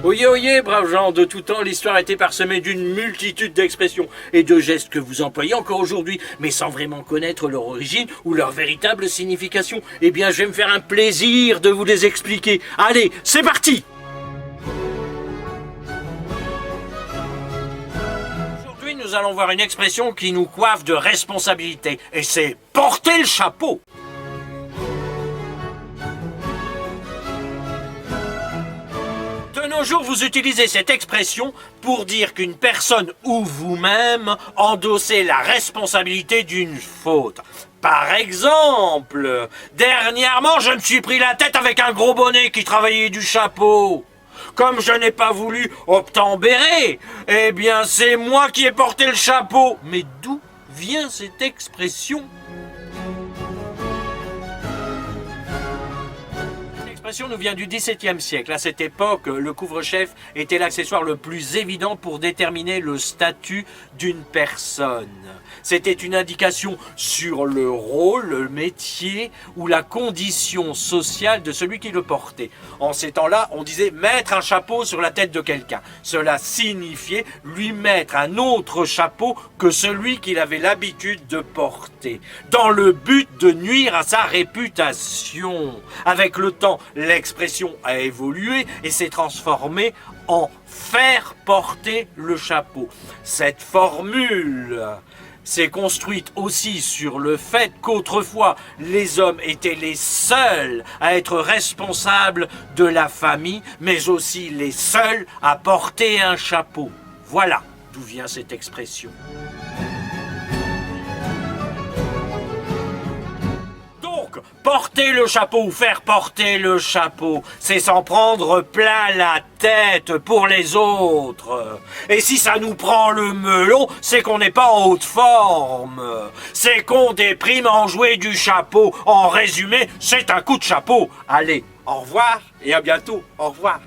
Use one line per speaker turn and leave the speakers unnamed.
Oyez, oyez, braves gens, de tout temps, l'histoire a été parsemée d'une multitude d'expressions et de gestes que vous employez encore aujourd'hui, mais sans vraiment connaître leur origine ou leur véritable signification. Eh bien, je vais me faire un plaisir de vous les expliquer. Allez, c'est parti! Aujourd'hui, nous allons voir une expression qui nous coiffe de responsabilité, et c'est « porter le chapeau ». De nos jours, vous utilisez cette expression pour dire qu'une personne ou vous-même endossez la responsabilité d'une faute. Par exemple, dernièrement, je me suis pris la tête avec un gros bonnet qui travaillait du chapeau. Comme je n'ai pas voulu obtempérer, eh bien c'est moi qui ai porté le chapeau. Mais d'où vient cette expression ? L'expression nous vient du XVIIe siècle. À cette époque, le couvre-chef était l'accessoire le plus évident pour déterminer le statut d'une personne. C'était une indication sur le rôle, le métier ou la condition sociale de celui qui le portait. En ces temps-là, on disait mettre un chapeau sur la tête de quelqu'un. Cela signifiait lui mettre un autre chapeau que celui qu'il avait l'habitude de porter, dans le but de nuire à sa réputation. Avec le temps, l'expression a évolué et s'est transformée en « faire porter le chapeau ». Cette formule s'est construite aussi sur le fait qu'autrefois, les hommes étaient les seuls à être responsables de la famille, mais aussi les seuls à porter un chapeau. Voilà d'où vient cette expression. Porter le chapeau ou faire porter le chapeau, c'est s'en prendre plein la tête pour les autres. Et si ça nous prend le melon, c'est qu'on n'est pas en haute forme. C'est qu'on déprime en jouer du chapeau. En résumé, c'est un coup de chapeau. Allez, au revoir et à bientôt. Au revoir.